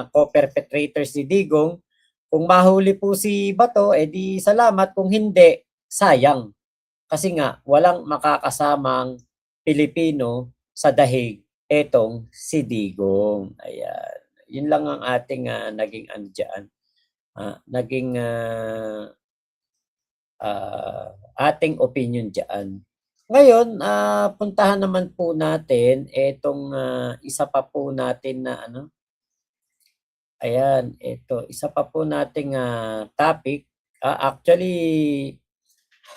co-perpetrators ni Digong. Kung mahuli po si Bato, edi salamat. Kung hindi, sayang. Kasi nga, walang makakasamang Pilipino sa dahig etong si Digong. Ayan. Yun lang ang ating naging dyan. Naging ating opinion dyan. Ngayon, puntahan naman po natin etong isa pa po natin na ayan, ito, isa pa po nating topic. Actually,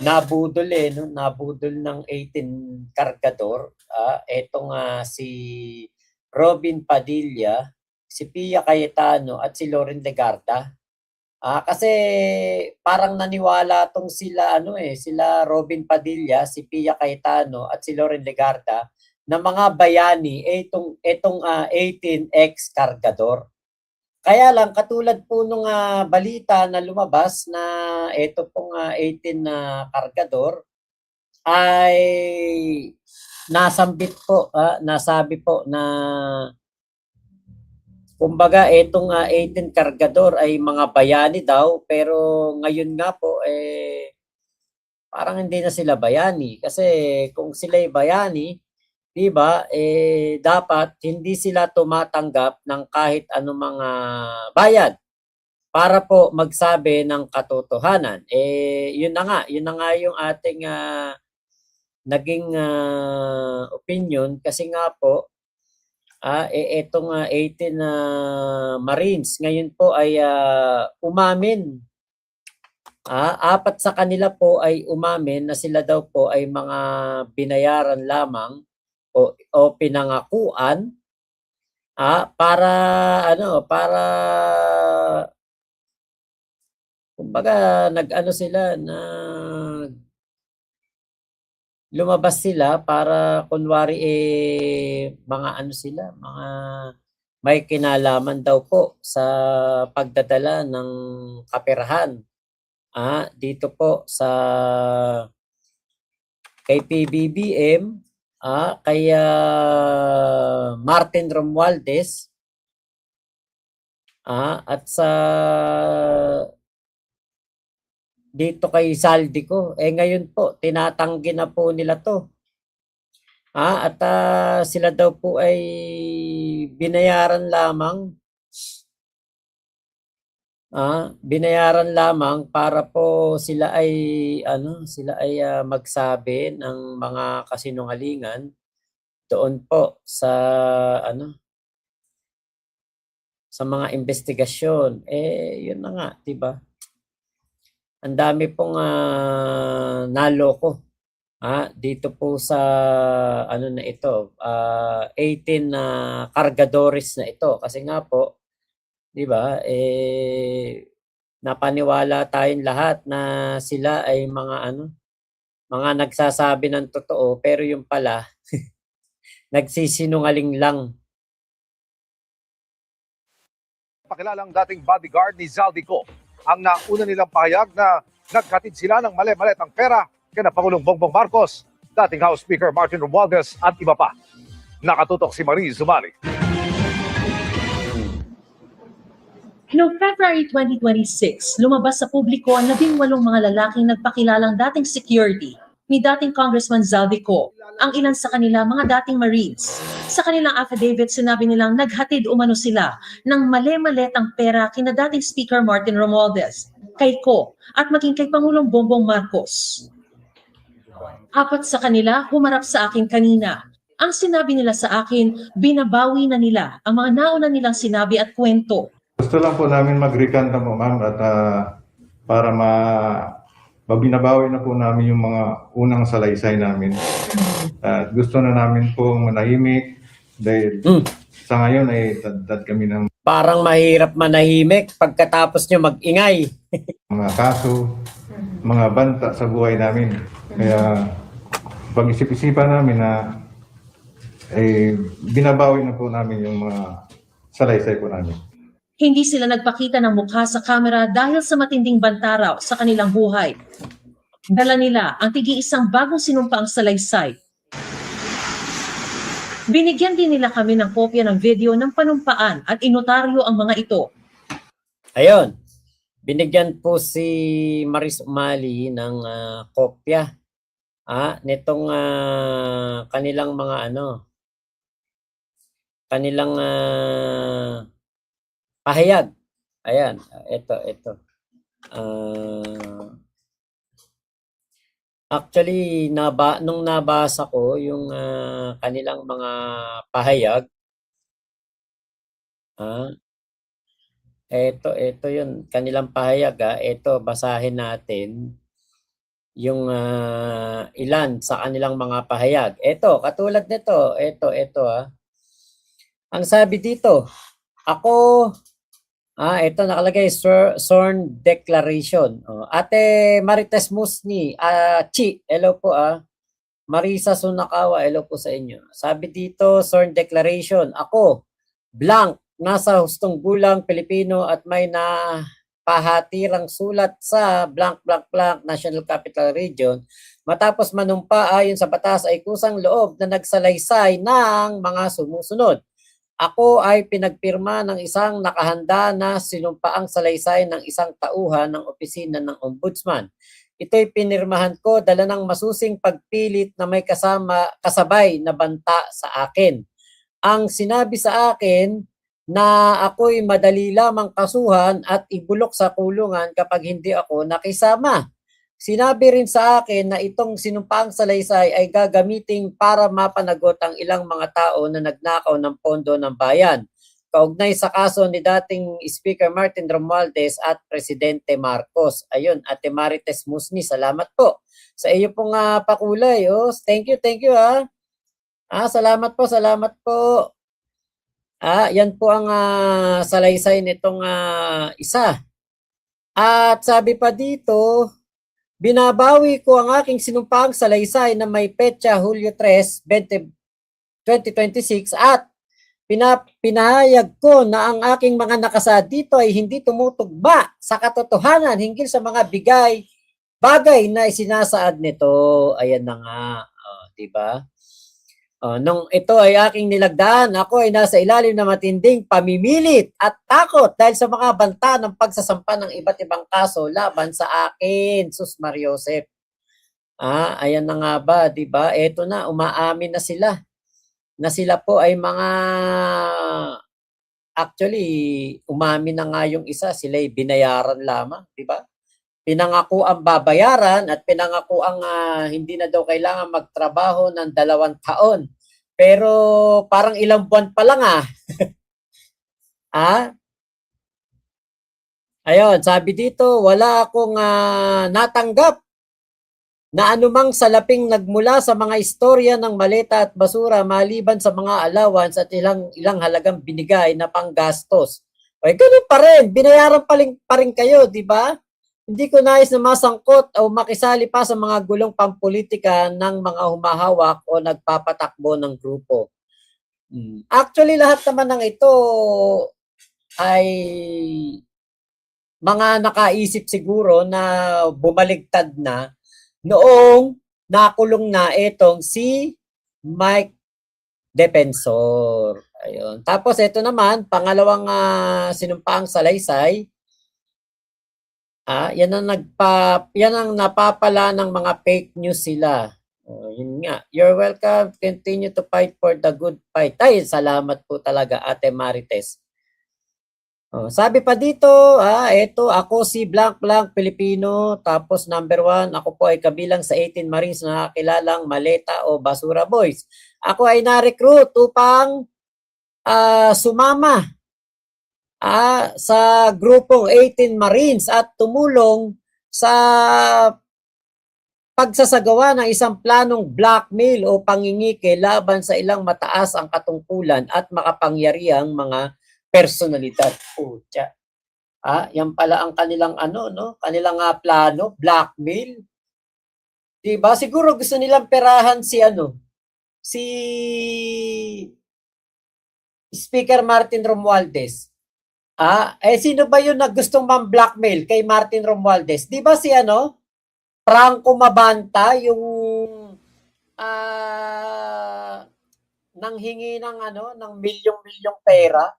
nabudol no? Nabudol ng 18 kargador. Etong si Robin Padilla, si Pia Cayetano at si Loren Legarda. Kasi parang naniwala tong sila sila Robin Padilla, si Pia Cayetano at si Loren Legarda na mga bayani etong 18 ex-kargador. Kaya lang katulad po nung balita na lumabas na ito pong 18 na kargador ay nasabi po na kumbaga itong 18 kargador ay mga bayani daw, pero ngayon nga po parang hindi na sila bayani kasi kung sila ay bayani, 'di ba? Dapat hindi sila tumatanggap ng kahit anumang bayad para po magsabi ng katotohanan. Yun na nga yung ating naging opinion kasi nga po etong 18 Marines ngayon po ay umamin. Apat sa kanila po ay umamin na sila daw po ay mga binayaran lamang o pinangakuan para kumbaga sila na lumabas sila para kunwari mga sila, mga may kinalaman daw po sa pagdadala ng kaperahan dito po sa kay PBBM, kay Martin Romualdez, at sa dito kay Saldico. Ngayon po, tinatanggi na po nila to. At sila daw po ay binayaran lamang para po sila ay magsabi ng mga kasinungalingan doon po sa sa mga investigasyon. Yun na nga, 'di ba? Ang dami pong naloko dito po sa na ito, 18 na kargadores na ito kasi nga po, 'di ba? Napaniwala tayong lahat na sila ay mga nagsasabi ng totoo pero yung pala nagsisinungaling lang. Pakilalang dating bodyguard ni Zaldico ang nauna nilang pahayag na nagkatid sila ng mali-maletang pera kina Pangulong Bongbong Marcos, dating House Speaker Martin Romualdez at iba pa. Nakatutok si Marie Zumali. Noong February 2026, lumabas sa publiko ang 18 mga lalaking nagpakilalang dating security ni dating Congressman Zaldico, ang ilan sa kanila mga dating Marines. Sa kanilang affidavit, sinabi nilang naghatid umano sila ng mali-maletang pera kina dating Speaker Martin Romualdez, kay Ko, at maging kay Pangulong Bongbong Marcos. Apat sa kanila humarap sa akin kanina. Ang sinabi nila sa akin, binabawi na nila ang mga nauna nilang sinabi at kwento. Gusto lang po namin mag-recant po, ma'am, at para mabinabawi na po namin yung mga unang salaysay namin. At gusto na namin po manahimik dahil sa ngayon ay tad kami ng parang mahirap manahimik pagkatapos nyo mag-ingay. mga kaso, mga banta sa buhay namin. Kaya pag-isip-isipan namin na binabawi na po namin yung mga salaysay po namin. Hindi sila nagpakita ng mukha sa kamera dahil sa matinding bantaraw sa kanilang buhay. Dala nila ang tig-iisang bagong sinumpaang salaysay. Binigyan din nila kami ng kopya ng video ng panumpaan at inotaryo ang mga ito. Ayun, binigyan po si Maris Umali ng kopya nitong kanilang mga kanilang pahayag. Ayan, ito. Actually, nung nabasa ko yung kanilang mga pahayag, ito yun, kanilang pahayag. Ito, basahin natin yung ilan sa kanilang mga pahayag. Ito, katulad nito, ito. Ang sabi dito, ako, ito nakalagay, sworn declaration. Ate Marites Musni, Chi, hello po Marisa Sunakawa, hello po sa inyo. Sabi dito, sworn declaration, ako, blank, nasa hustong gulang Pilipino at may napahatirang sulat sa blank National Capital Region. Matapos manumpa ayon sa batas ay kusang loob na nagsalaysay ng mga sumusunod. Ako ay pinagpirma ng isang nakahanda na sinumpaang salaysay ng isang tauhan ng opisina ng Ombudsman. Ito'y pinirmahan ko dala ng masusing pagpilit na may kasabay na banta sa akin. Ang sinabi sa akin na ako'y madali lamang kasuhan at ibulok sa kulungan kapag hindi ako nakisama. Sinabi rin sa akin na itong sinumpaang salaysay ay gagamitin para mapanagot ang ilang mga tao na nagnakaw ng pondo ng bayan. Kaugnay sa kaso ni dating Speaker Martin Romualdez at Presidente Marcos. Ayun, Ate Marites Musni, salamat po sa iyo pong pakulay. Thank you salamat po. Yan po ang salaysay nitong isa. At sabi pa dito, binabawi ko ang aking sinumpaang salaysay na may petsa Hulyo 3, 2026 at pinahayag ko na ang aking mga nakasad dito ay hindi tumutugma sa katotohanan hinggil sa mga bagay na isinasaad nito. Ayan na nga, diba? Nung ito ay aking nilagdaan, ako ay nasa ilalim na matinding pamimilit at takot dahil sa mga banta ng pagsasampa ng iba't ibang kaso laban sa akin, Sus Mariosep. Ayan na nga ba, di ba? Ito na, umaamin na sila. Na sila po ay mga, actually, umamin na nga yung isa, sila ay binayaran lamang, di ba? Pinangako ang babayaran at pinangako ang hindi na daw kailangan magtrabaho ng 2 taon. Pero parang ilang buwan pa lang Ayun, sabi dito, wala akong natanggap na anumang salaping nagmula sa mga istorya ng maleta at basura maliban sa mga allowance at ilang halagang binigay na panggastos. Ay, ganun pa rin. Binayaran pa rin kayo, di ba? Hindi ko nais na masangkot o makisali pa sa mga gulong pampolitika ng mga humahawak o nagpapatakbo ng grupo. Actually, lahat naman ng ito ay mga nakaisip siguro na bumaligtad na noong nakulong na itong si Mike Defensor. Ayun. Tapos ito naman, pangalawang sinumpaang salaysay, yan ang napapala ng mga fake news sila. Yun nga. You're welcome. Continue to fight for the good fight. Ay, salamat po talaga, Ate Marites. Sabi pa dito, ito, ako si blank Pilipino, tapos number 1, ako po ay kabilang sa 18 Marines na kilalang Maleta o Basura Boys. Ako ay na-recruit upang sumama sa grupong 18 Marines at tumulong sa pagsasagawa ng isang planong blackmail o pangingike laban sa ilang mataas ang katungkulan at makapangyarihang mga personalidad. Yan pala ang kanilang kanilang plano, blackmail. Diba? Siguro gusto nilang perahan si Speaker Martin Romualdez. Sino ba yun na gustong man-blackmail kay Martin Romualdez? Di ba si Franco Mabanta, yung nanghingi ng ng milyong-milyong pera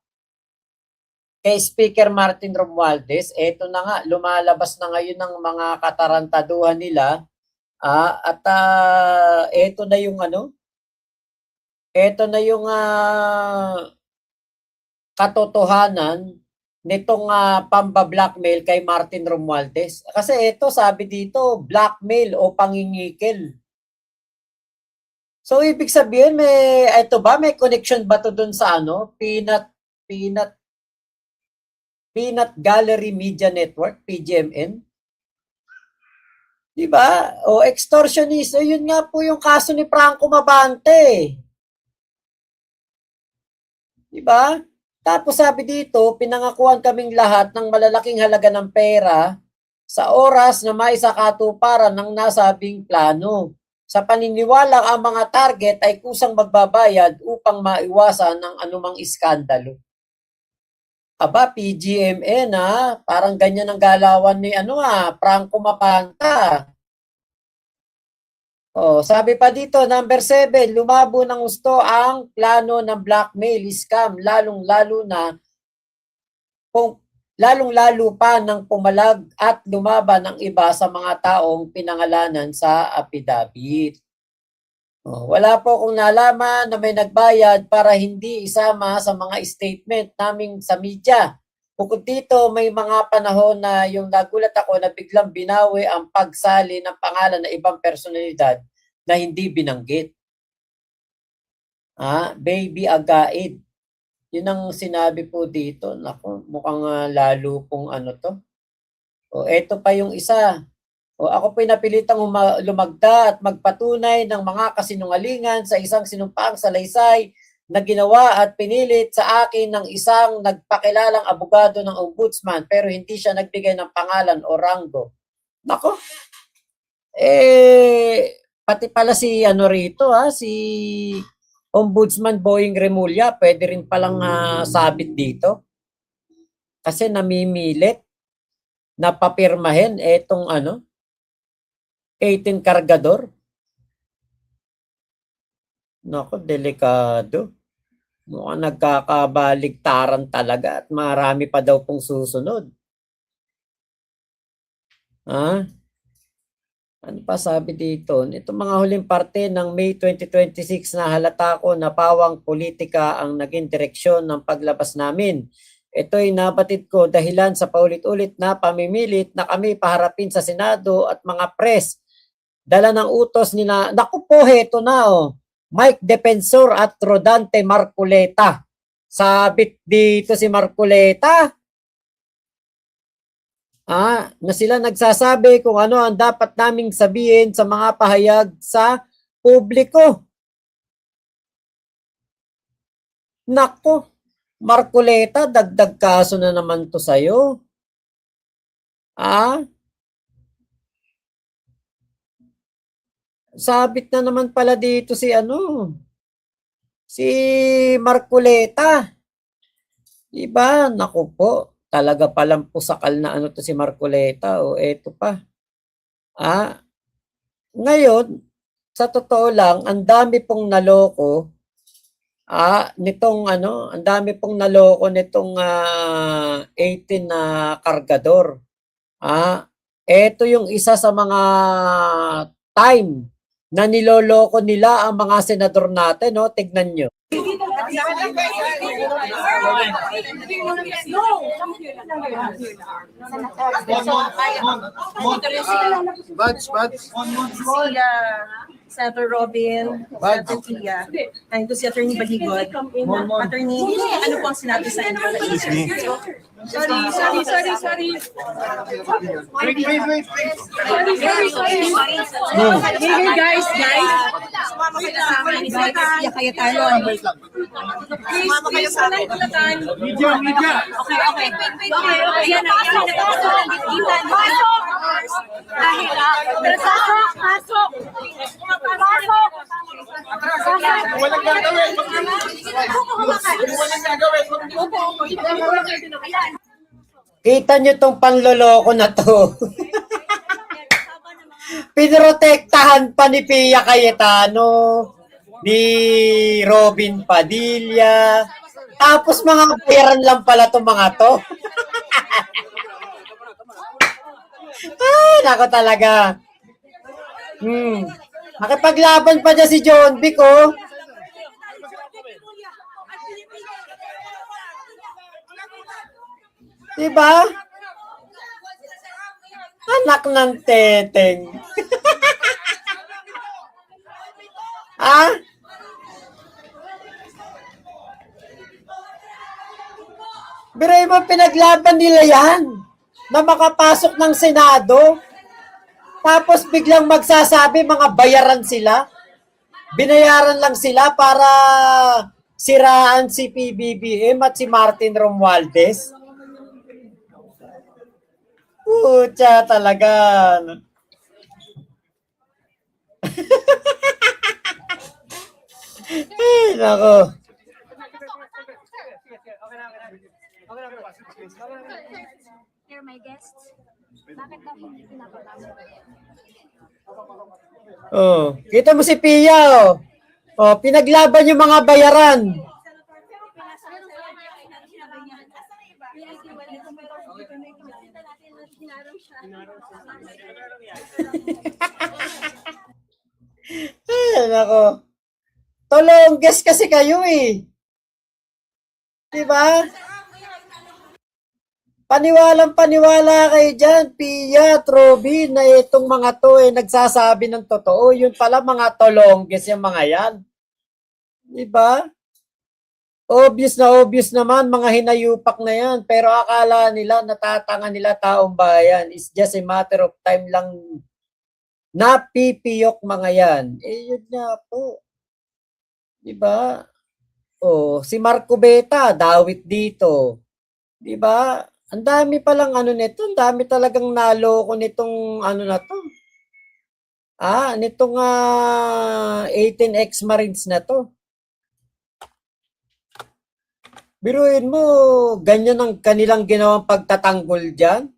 kay Speaker Martin Romualdez. Eto na nga, lumalabas na ngayon ng mga katarantaduhan nila. At eto na yung katotohanan nitong pamba-blackmail kay Martin Romualdez. Kasi ito, sabi dito, blackmail o pangingikil. So, ibig sabihin, may connection ba to dun sa Peanut Gallery Media Network, PGMN? Diba? O extortionist. Yun nga po yung kaso ni Franco Mabante. Diba? Tapos sabi dito, pinangakuan kaming lahat ng malalaking halaga ng pera sa oras na maisakatuparan ng nasabing plano. Sa paniniwala ang mga target ay kusang magbabayad upang maiwasan ng anumang iskandalo. Aba, PGMN parang ganyan ang galawan ni Franco Mapanta. Sabi pa dito, number 7, lumabo ng gusto ang plano ng blackmail scam, lalong-lalo pa ng pumalag at lumaban ng iba sa mga taong pinangalanan sa affidavit. Wala po akong nalaman na may nagbayad para hindi isama sa mga statement namin sa media. Bukod dito, may mga panahon na yung nagulat ako na biglang binawi ang pagsali ng pangalan ng ibang personalidad na hindi binanggit. Baby Agaid. Yun ang sinabi po dito. Naku, mukhang lalo pong to. Eto pa yung isa. Ako po'y napilitang lumagda at magpatunay ng mga kasinungalingan sa isang sinumpaang salaysay na ginawa at pinilit sa akin ng isang nagpakilalang abogado ng ombudsman pero hindi siya nagbigay ng pangalan o ranggo. Nako. Pati pala si rito si Ombudsman Boying Remulla, pwede rin palang sabit dito. Kasi namimilit na papirmahin etong 18 kargador. Nako, delikado. Mukhang nagkakabaligtaran talaga at marami pa daw pong susunod. Ano pa sabi dito? Itong mga huling parte ng May 2026 na halata ko na pawang politika ang naging direksyon ng paglabas namin. Ito'y nabatid ko dahilan sa paulit-ulit na pamimilit na kami paharapin sa Senado at mga press. Dala ng utos nila, naku po, heto na Mike Defensor at Rodante Marculeta. Sabit dito si Marculeta. Na sila nagsasabi kung ano ang dapat naming sabihin sa mga pahayag sa publiko. Nako, Marculeta, dagdag kaso na naman to sa'yo. Sabit na naman pala dito si Marculeta. Diba? Naku po, talaga palang pusakal na to si Marculeta. Eto pa. Ngayon, sa totoo lang, ang dami pong naloko ang dami pong naloko nitong 18 na kargador. Eto yung isa sa mga time na niloloko nila ang mga senador natin, tignan nyo. Senator Robin, Senator Tia, and to si Attorney Baligod. Attorney, ano po ang sinabi sa inyo? Sorry. Guys. Sumama kayo sa amin ni Tia Cayetano. Sumama kayo sa amin. Media. Okay. Yan ang Pasok! Walang gagawin. Kita nyo tong panloloko na to. Pinrotektahan pa ni Pia Cayetano. ni Robin Padilla. Tapos mga bayaran lang pala itong mga to. Ay, nako talaga. Nakipaglaban pa dyan si John Vic, oh. Diba? Anak ng teteng. Ah? Biray mo, pinaglaban nila yan na makapasok ng Senado. Tapos biglang magsasabi mga bayaran sila. Binayaran lang sila para siraan si PBBM at si Martin Romualdez. Pucha talaga. Ay, nako. Here, my guests. Bakit daw hindi pinapatawag? Oh, kita mo si Pia, oh. Oh, pinaglaban yung mga bayaran. Ay, nako. Tolongges kasi kayo eh. Diba? Paniwalang-paniwala kayo dyan, Pia, Robin, na itong mga to nagsasabi ng totoo. Yun pala mga tolongges yung mga yan. Diba? Obvious naman, mga hinayupak na yan. Pero akala nila, natatanga nila taong bayan. It's just a matter of time lang napipiyok mga yan. Eh, yun nga po. Diba? Oh, si Marco Beta, dawit dito. Diba? Ang dami palang ano nito, ang dami talagang naloko nitong ano na to. Nitong 18X Marines na to. Biruin mo, ganyan ang kanilang ginawang pagtatanggol dyan.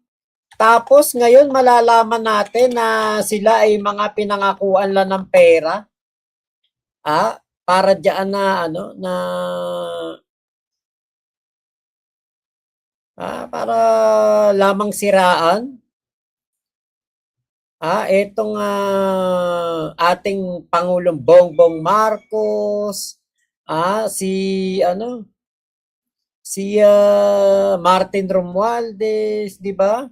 Tapos ngayon malalaman natin na sila ay mga pinangakuan lang ng pera. Para diyan na ano na para lamang siraan. Itong ating Pangulong Bongbong Marcos, si Martin Romualdez, di ba?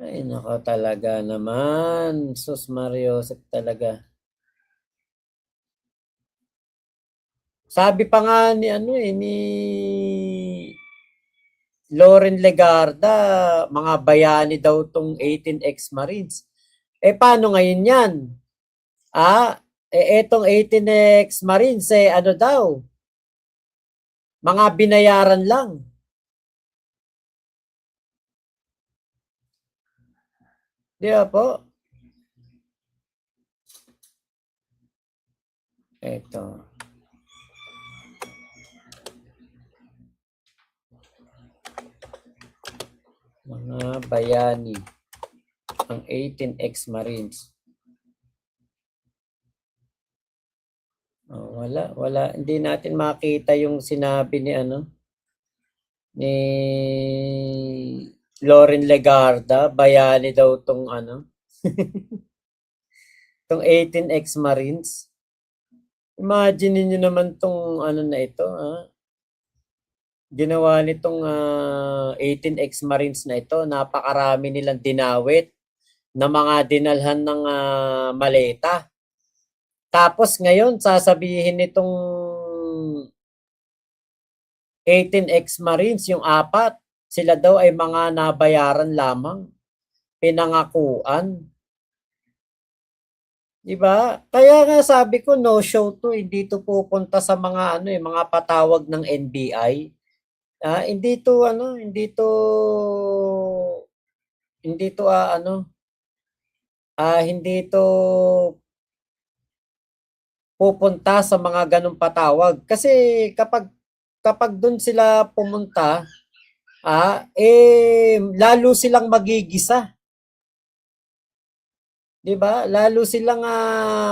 Ay, nako talaga naman. Sus Mariosep talaga. Sabi pa nga ni ni Loren Legarda, mga bayani daw tong 18X Marines. Paano ngayon yan? Etong 18X Marines, ano daw? Mga binayaran lang. Di ba po? Ito. Mga bayani. Ang 18X Marines. Wala. Hindi natin makita yung sinabi ni ni Loren Legarda, bayani daw tong tong 18X Marines. Imagine niyo naman tong na ito, ginawa nitong 18X Marines na ito, napakarami nilang dinawit na mga dinalhan ng maleta. Tapos ngayon, sasabihin nitong 18X Marines, yung 4, sila daw ay mga nabayaran lamang, pinangakuan. Diba? Kaya nga sabi ko, no show to, hindi to pupunta sa mga mga patawag ng NBI. Hindi to pupunta sa mga ganong patawag. Kasi kapag doon sila pumunta, lalo silang magigisa. 'Di ba? Lalo silang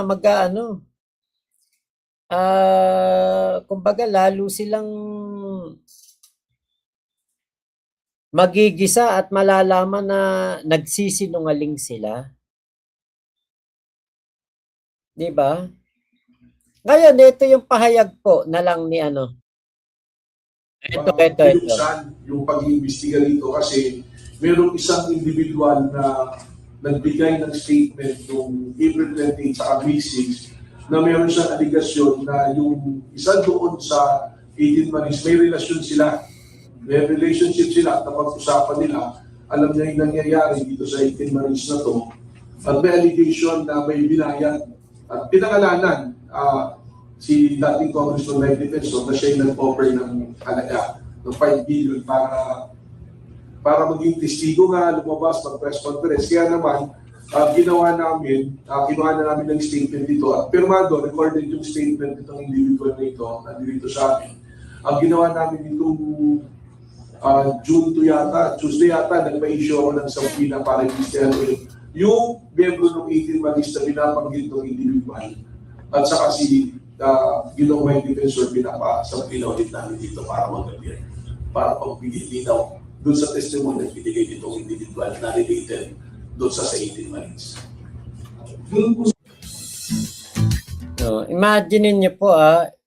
mag-aano, kumbaga lalo silang magigisa at malalaman na nagsisinungaling sila, 'di ba? Ngayon, ito yung pahayag po na lang ni ano. Ito. Binuksan yung pag-iimbestiga dito kasi merong isang individual na nagbigay ng statement noong April 28 sa May 6 na meron siyang aligasyon na yung isa doon sa 18 Maris, may relasyon sila. May relationship sila at napag-usapan nila. Alam niya yung nangyayari dito sa 18 Maris na to. At may allegation na may binayad. At pinangalanan, si dating Congressman Mike Defensor na siya yung nag-offer ng halaga ng 5 billion para maging testigo nga lumabas mag-press conference. Kaya naman, kinuha na namin ng statement dito at pirmado, recorded yung statement nitong individual na ito na dito sa amin. Ang ginawa namin itong Tuesday yata, nagpa-issue ako ng sampina para i-still yung miyembro ng 18 Maris na binabanggit ng individual at saka si ginawang may defensor pinapasampina ulit namin dito para mag-appear, para pagbigay linaw doon sa testimony na binigay nitong individual na related doon sa 18 Maris. No, imagine niyo po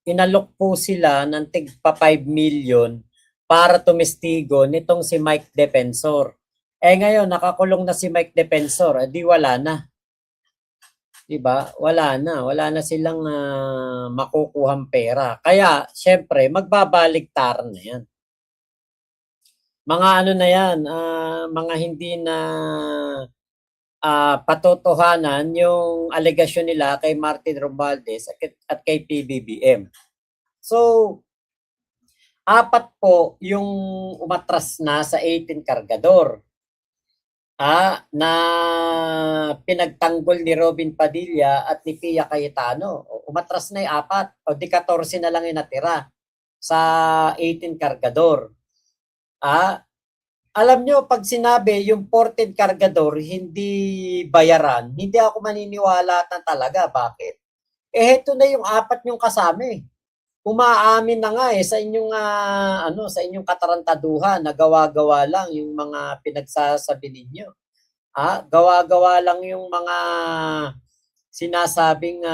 inalok po sila ng tigpa 5 million para tumestigo nitong si Mike Defensor. Ngayon nakakulong na si Mike Defensor, di wala na. 'Di ba? Wala na silang makukuhang pera. Kaya syempre magbabaliktaran na 'yan. Mga ano na 'yan, mga hindi na patotohanan yung alegasyon nila kay Martin Romualdez at kay PBBM. So, 4 po yung umatras na sa 18 kargador. Na pinagtanggol ni Robin Padilla at ni Pia Cayetano. Umatras na yung 4 o di 14 na lang yung natira sa 18 kargador. Alam nyo, pag sinabi yung 14 kargador hindi bayaran, hindi ako maniniwala na talaga. Bakit? Heto na yung 4 yung kasama eh. Umaamin na nga sa inyong sa inyong katarantaduhan na gawa-gawa lang yung mga pinagsasabi ninyo. Gawa-gawa lang yung mga sinasabing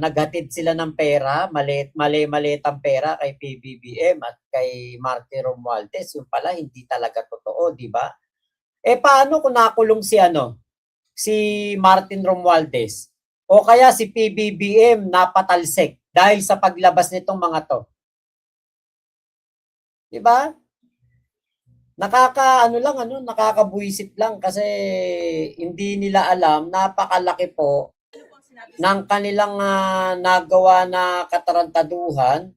naghatid sila ng pera, mali-maliit ang pera kay PBBM at kay Martin Romualdez. Yung pala hindi talaga totoo, di ba? Paano kung nakulong si Martin Romualdez? O kaya si PBBM napatalsik dahil sa paglabas nitong mga to. 'Di ba? Nakakabuisit lang kasi hindi nila alam, napakalaki po ng kanilang nagawa na katarantaduhan.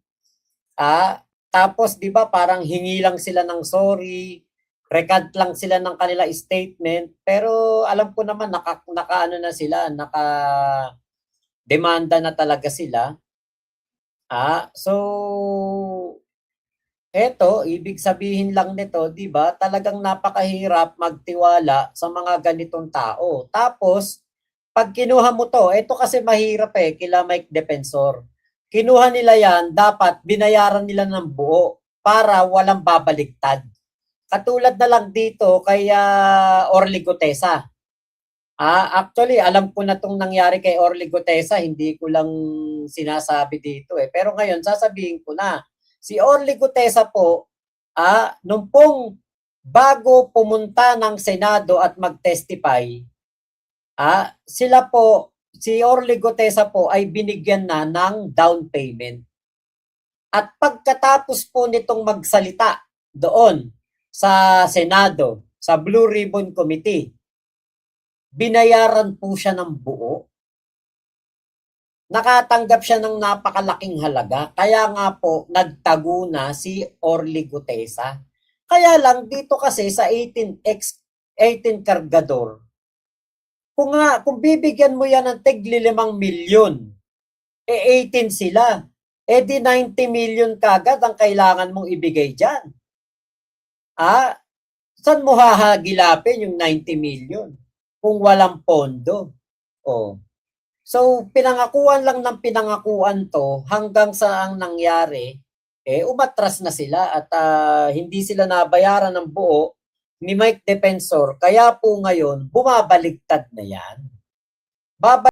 Tapos 'di ba parang hingi lang sila ng sorry, recant lang sila ng kanila statement, pero alam ko naman demanda na talaga sila. So eto, ibig sabihin lang nito, 'di ba? Talagang napakahirap magtiwala sa mga ganitong tao. Tapos pag kinuha mo to, eto kasi mahirap kila Mike Defensor. Kinuha nila 'yan, dapat binayaran nila ng buo para walang babaliktad. Katulad na lang dito kay Orly Gutesa. Actually, alam ko na itong nangyari kay Orly Gutesa, hindi ko lang sinasabi dito Pero ngayon, sasabihin ko na, si Orly Gutesa po, nung pong bago pumunta ng Senado at mag-testify, si Orly Gutesa po ay binigyan na ng down payment. At pagkatapos po nitong magsalita doon sa Senado, sa Blue Ribbon Committee, binayaran po siya ng buo. Nakatanggap siya ng napakalaking halaga. Kaya nga po, nagtago na si Orly Gutesa. Kaya lang dito kasi sa 18 kargador, kung bibigyan mo yan ng tigli 5 milyon, 18 sila, di 90 million kagad ang kailangan mong ibigay dyan. Saan mo hahagilapin yung 90 million? Kung walang pondo. Oh. So, pinangakuan lang ng pinangakuan to hanggang sa ang nangyari, umatras na sila at hindi sila nabayaran ng buo ni Mike Defensor. Kaya po ngayon, bumabaligtad na yan.